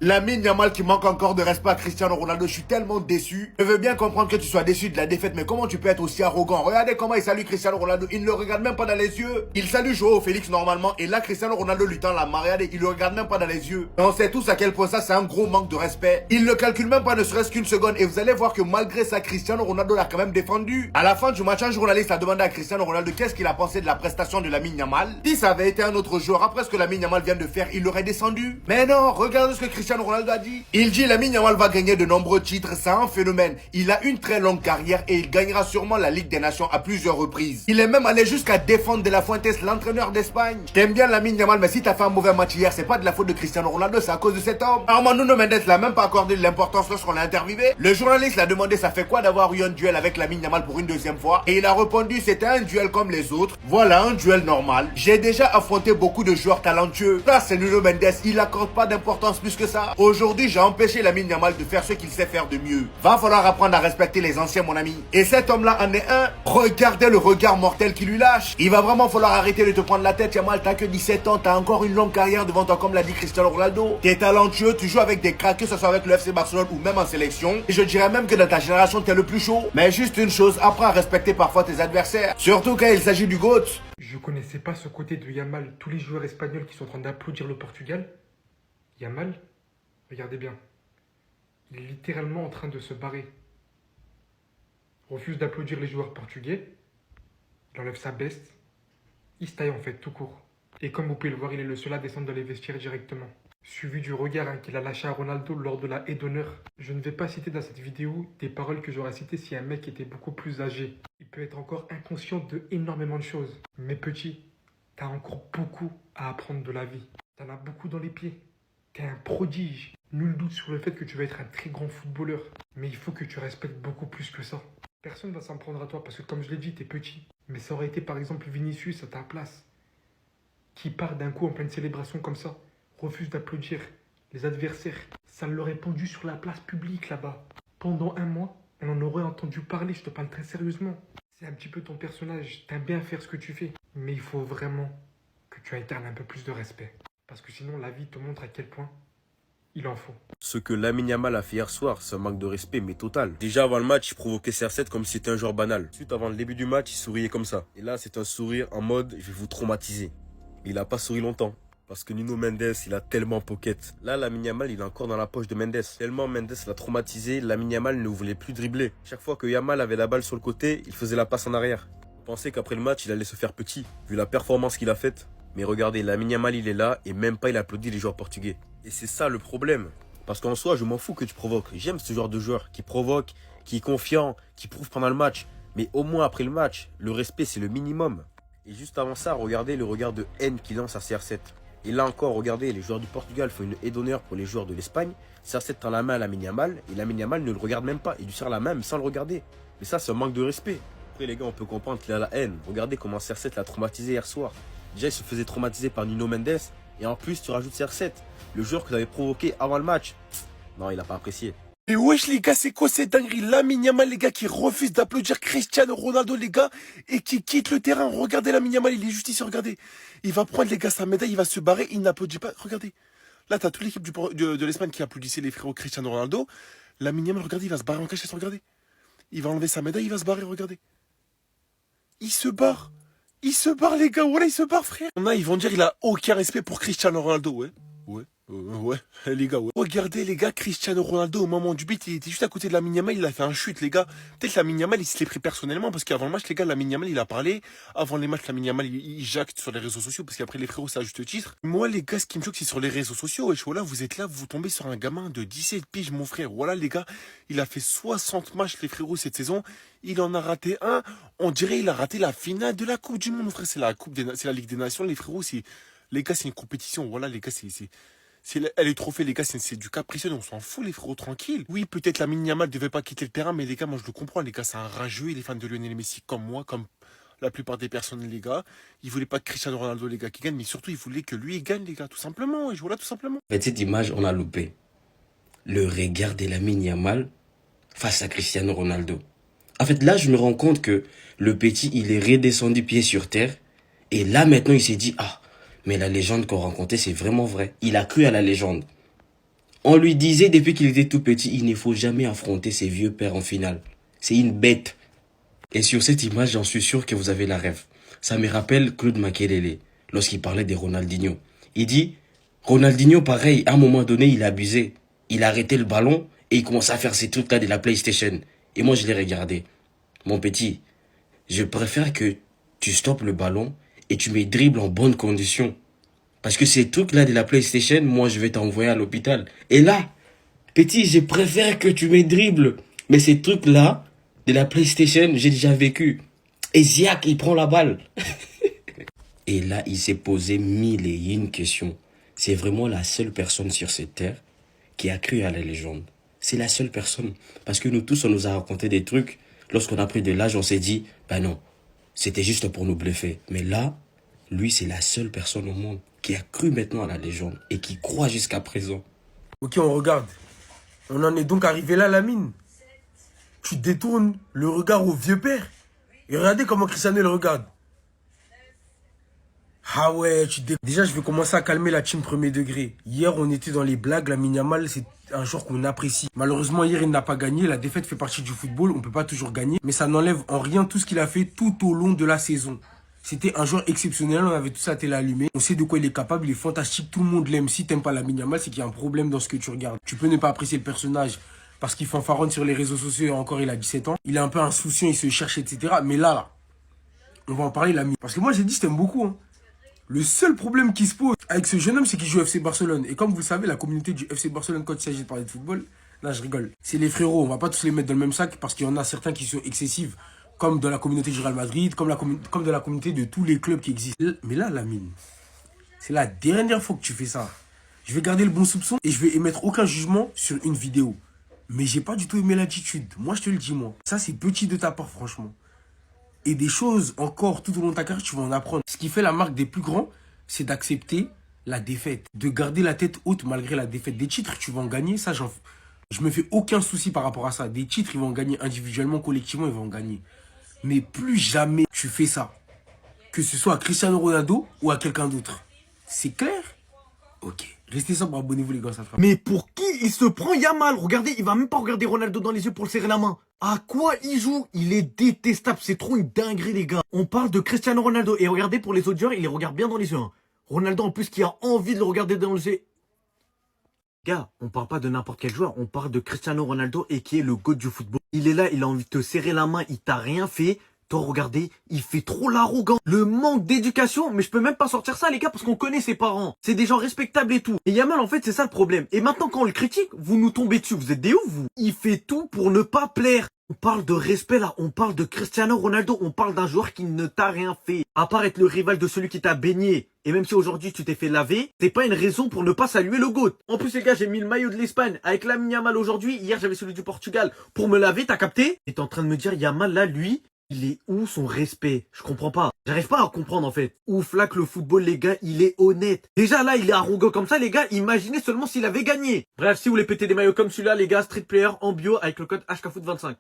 Lamine Yamal qui manque encore de respect à Cristiano Ronaldo, je suis tellement déçu. Je veux bien comprendre que tu sois déçu de la défaite, mais comment tu peux être aussi arrogant? Regardez comment il salue Cristiano Ronaldo, il ne le regarde même pas dans les yeux. Il salue Joao Félix normalement, et là Cristiano Ronaldo lui tend la main, regardez, il le regarde même pas dans les yeux. Et on sait tous à quel point ça c'est un gros manque de respect. Il ne calcule même pas ne serait-ce qu'une seconde, et vous allez voir que malgré ça, Cristiano Ronaldo l'a quand même défendu. À la fin du match, un journaliste a demandé à Cristiano Ronaldo qu'est-ce qu'il a pensé de la prestation de Lamine Yamal. Si ça avait été un autre joueur, après ce que Lamine Yamal vient de faire, il l'aurait descendu. Mais non, regardez ce que Cristiano Ronaldo a dit. Il dit Lamine Yamal va gagner de nombreux titres, c'est un phénomène. Il a une très longue carrière et il gagnera sûrement la Ligue des Nations à plusieurs reprises. Il est même allé jusqu'à défendre De La Fuentes, l'entraîneur d'Espagne. T'aimes bien Lamine Yamal, mais si t'as fait un mauvais match hier, c'est pas de la faute de Cristiano Ronaldo, c'est à cause de cet homme. Armando Mendes l'a même pas accordé de l'importance lorsqu'on l'a interviewé. Le journaliste l'a demandé ça fait quoi d'avoir eu un duel avec Lamine Yamal pour une deuxième fois. Et il a répondu c'était un duel comme les autres. Voilà un duel normal. J'ai déjà affronté beaucoup de joueurs talentueux. Là c'est Nuno Mendes, il accorde pas d'importance plus que ça. Aujourd'hui j'ai empêché Lamine Yamal de faire ce qu'il sait faire de mieux. Va falloir apprendre à respecter les anciens mon ami. Et cet homme là en est un. Regardez le regard mortel qu'il lui lâche. Il va vraiment falloir arrêter de te prendre la tête Yamal, t'as que 17 ans, t'as encore une longue carrière devant toi comme l'a dit Cristiano Ronaldo. T'es talentueux, tu joues avec des cracks, que ce soit avec le FC Barcelone ou même en sélection. Et je dirais même que dans ta génération t'es le plus chaud. Mais juste une chose, apprends à respecter parfois tes adversaires. Surtout quand il s'agit du GOAT. Je connaissais pas ce côté de Yamal. Tous les joueurs espagnols qui sont en train d'applaudir le Portugal. Yamal, regardez bien. Il est littéralement en train de se barrer. Refuse d'applaudir les joueurs portugais. Il enlève sa veste. Il se taille en fait tout court. Et comme vous pouvez le voir, il est le seul à descendre dans les vestiaires directement. Suivi du regard qu'il a lâché à Ronaldo lors de la haie d'honneur. Je ne vais pas citer dans cette vidéo des paroles que j'aurais citées si un mec était beaucoup plus âgé. Il peut être encore inconscient de énormément de choses. Mais petit, t'as encore beaucoup à apprendre de la vie. T'en as beaucoup dans les pieds. T'es un prodige. Nul doute sur le fait que tu vas être un très grand footballeur. Mais il faut que tu respectes beaucoup plus que ça. Personne ne va s'en prendre à toi parce que comme je l'ai dit, t'es petit. Mais ça aurait été par exemple Vinicius à ta place. Qui part d'un coup en pleine célébration comme ça. Refuse d'applaudir les adversaires. Ça l'aurait pendu sur la place publique là-bas. Pendant un mois, on en aurait entendu parler, je te parle très sérieusement. C'est un petit peu ton personnage, t'aimes bien faire ce que tu fais. Mais il faut vraiment que tu incarnes un peu plus de respect. Parce que sinon la vie te montre à quel point il en faut. Ce que Lamine Yamal a fait hier soir, c'est un manque de respect, mais total. Déjà avant le match, il provoquait CR7 comme si c'était un joueur banal. Ensuite, avant le début du match, il souriait comme ça. Et là, c'est un sourire en mode « je vais vous traumatiser ». Mais il a pas souri longtemps. Parce que Nuno Mendes, il a tellement pocket. Là, Lamine Yamal, il est encore dans la poche de Mendes. Tellement Mendes l'a traumatisé, Lamine Yamal ne voulait plus dribbler. Chaque fois que Yamal avait la balle sur le côté, il faisait la passe en arrière. On pensait qu'après le match, il allait se faire petit, vu la performance qu'il a faite. Mais regardez, Lamine Yamal, il est là et même pas il applaudit les joueurs portugais. Et c'est ça le problème. Parce qu'en soi, je m'en fous que tu provoques. J'aime ce genre de joueur qui provoque, qui est confiant, qui prouve pendant le match. Mais au moins après le match, le respect, c'est le minimum. Et juste avant ça, regardez le regard de haine qu'il lance à CR7. Et là encore, regardez, les joueurs du Portugal font une haie d'honneur pour les joueurs de l'Espagne. CR7 tend la main à Lamine Yamal et Lamine Yamal ne le regarde même pas. Il lui serre la main même sans le regarder. Mais ça, c'est un manque de respect. Après, les gars, on peut comprendre qu'il a la haine. Regardez comment CR7 l'a traumatisé hier soir. Déjà, il se faisait traumatiser par Nuno Mendes. Et en plus, tu rajoutes CR7, le joueur que tu avais provoqué avant le match. Non, il n'a pas apprécié. Et wesh les gars, c'est quoi cette dinguerie? Lamine Yamal les gars qui refuse d'applaudir Cristiano Ronaldo les gars et qui quitte le terrain. Regardez Lamine Yamal, il est juste ici, regardez. Il va prendre les gars sa médaille, il va se barrer, il n'applaudit pas. Regardez. Là t'as toute l'équipe de l'Espagne qui applaudissait les frérots Cristiano Ronaldo. Lamine Yamal, regardez, il va se barrer en cachette, regardez. Il va enlever sa médaille, il va se barrer, regardez. Il se barre. Il se barre les gars, voilà il se barre frère. On a, ils vont dire il a aucun respect pour Cristiano Ronaldo, ouais. Ouais, les gars, ouais. Regardez, les gars, Cristiano Ronaldo, au moment du but, il était juste à côté de Lamine Yamal, il a fait un chute, les gars. Peut-être Lamine Yamal, il se l'est pris personnellement, parce qu'avant le match, les gars, Lamine Yamal, il a parlé. Avant les matchs, Lamine Yamal, il jacte sur les réseaux sociaux, parce qu'après, les frérots, c'est à juste titre. Moi, les gars, ce qui me choque, c'est sur les réseaux sociaux. Et voilà, vous êtes là, vous tombez sur un gamin de 17 piges, mon frère. Voilà, les gars, il a fait 60 matchs, les frérots, cette saison. Il en a raté un. On dirait, il a raté la finale de la Coupe du Monde, mon frère. C'est la Ligue des Nations, les frérots, les gars, c'est une compétition. Voilà, les gars, elle est trophée, les gars, c'est du capricieux, on s'en fout, les frérots, tranquille. Oui, peut-être Lamine Yamal devait pas quitter le terrain, mais les gars, moi je le comprends, les gars, c'est un rageux, il est fan de Lionel Messi comme moi, comme la plupart des personnes, les gars. Il voulait pas que Cristiano Ronaldo, les gars, qui gagne, mais surtout, il voulait que lui, il gagne, les gars, tout simplement, et voilà, tout simplement. En fait, cette image, on a loupé. Le regard de Lamine Yamal face à Cristiano Ronaldo. En fait, là, je me rends compte que le petit, il est redescendu pied sur terre, et là, maintenant, il s'est dit, ah, mais la légende qu'on rencontrait, c'est vraiment vrai. Il a cru à la légende. On lui disait depuis qu'il était tout petit, il ne faut jamais affronter ses vieux pères en finale. C'est une bête. Et sur cette image, j'en suis sûr que vous avez la rêve. Ça me rappelle Claude Makelele, lorsqu'il parlait de Ronaldinho. Il dit, Ronaldinho, pareil, à un moment donné, il a abusé. Il a arrêté le ballon et il commençait à faire ces trucs-là de la PlayStation. Et moi, je l'ai regardé. Mon petit, je préfère que tu stoppes le ballon et tu me dribbles en bonne condition. Parce que ces trucs-là de la PlayStation, moi, je vais t'envoyer à l'hôpital. Et là, petit, je préfère que tu me dribbles. Mais ces trucs-là, de la PlayStation, j'ai déjà vécu. Et Ziak, il prend la balle. Et là, il s'est posé mille et une questions. C'est vraiment la seule personne sur cette terre qui a cru à la légende. C'est la seule personne. Parce que nous tous, on nous a raconté des trucs. Lorsqu'on a pris de l'âge, on s'est dit, ben non, c'était juste pour nous bluffer. Mais là, lui, c'est la seule personne au monde qui a cru maintenant à la légende et qui croit jusqu'à présent. Ok, on regarde. On en est donc arrivé là, Lamine. Tu détournes le regard au vieux père. Et regardez comment Cristiano le regarde. Ah ouais, déjà, je vais commencer à calmer la team premier degré. Hier, on était dans les blagues. Lamine Yamal, c'est un joueur qu'on apprécie. Malheureusement, hier, il n'a pas gagné. La défaite fait partie du football. On peut pas toujours gagner. Mais ça n'enlève en rien tout ce qu'il a fait tout au long de la saison. C'était un joueur exceptionnel. On avait tous la télé allumée. On sait de quoi il est capable. Il est fantastique. Tout le monde l'aime. Si t'aimes pas Lamine Yamal, c'est qu'il y a un problème dans ce que tu regardes. Tu peux ne pas apprécier le personnage parce qu'il fanfaronne sur les réseaux sociaux et encore, il a 17 ans. Il est un peu insouciant, il se cherche, etc. Mais là, on va en parler, l'ami. Parce que moi, j'ai dit, je t'aime beaucoup, hein. Le seul problème qui se pose avec ce jeune homme, c'est qu'il joue au FC Barcelone. Et comme vous le savez, la communauté du FC Barcelone, quand il s'agit de parler de football, là je rigole. C'est les frérots, on va pas tous les mettre dans le même sac parce qu'il y en a certains qui sont excessifs, comme dans la communauté du Real Madrid, comme dans la communauté de tous les clubs qui existent. Mais là, Lamine, c'est la dernière fois que tu fais ça. Je vais garder le bon soupçon et je vais émettre aucun jugement sur une vidéo. Mais j'ai pas du tout aimé l'attitude. Moi, je te le dis, moi. Ça, c'est petit de ta part, franchement. Et des choses encore tout au long de ta carrière, tu vas en apprendre. Ce qui fait la marque des plus grands, c'est d'accepter la défaite. De garder la tête haute malgré la défaite. Des titres, tu vas en gagner. Ça, je me fais aucun souci par rapport à ça. Des titres, ils vont en gagner individuellement, collectivement, ils vont en gagner. Mais plus jamais tu fais ça. Que ce soit à Cristiano Ronaldo ou à quelqu'un d'autre. C'est clair? Ok. Restez sobre, abonnez-vous les gars, ça fera. Mais pour qui il se prend Yamal? Regardez, il va même pas regarder Ronaldo dans les yeux pour le serrer la main. À quoi il joue? Il est détestable, c'est trop une dinguerie les gars. On parle de Cristiano Ronaldo et regardez pour les autres joueurs, il les regarde bien dans les yeux. Hein. Ronaldo en plus qui a envie de le regarder dans les yeux. Gars, on parle pas de n'importe quel joueur, on parle de Cristiano Ronaldo et qui est le GOAT du football. Il est là, il a envie de te serrer la main, il t'a rien fait. Toi, regardez, il fait trop l'arrogant. Le manque d'éducation, mais je peux même pas sortir ça, les gars, parce qu'on connaît ses parents. C'est des gens respectables et tout. Et Yamal, en fait, c'est ça le problème. Et maintenant, quand on le critique, vous nous tombez dessus. Vous êtes des ouf, vous. Il fait tout pour ne pas plaire. On parle de respect, là. On parle de Cristiano Ronaldo. On parle d'un joueur qui ne t'a rien fait. À part être le rival de celui qui t'a baigné. Et même si aujourd'hui, tu t'es fait laver, c'est pas une raison pour ne pas saluer le GOAT. En plus, les gars, j'ai mis le maillot de l'Espagne avec Lamine Yamal aujourd'hui. Hier, j'avais celui du Portugal pour me laver. T'as capté? Et t'es en train de me dire, Yamal, là, lui... Il est où son respect? Je comprends pas. J'arrive pas à comprendre en fait. Ouf là que le football les gars, il est honnête. Déjà là, il est arrogant comme ça les gars. Imaginez seulement s'il avait gagné. Bref, si vous voulez péter des maillots comme celui-là les gars, Street Player en bio avec le code HKFoot25.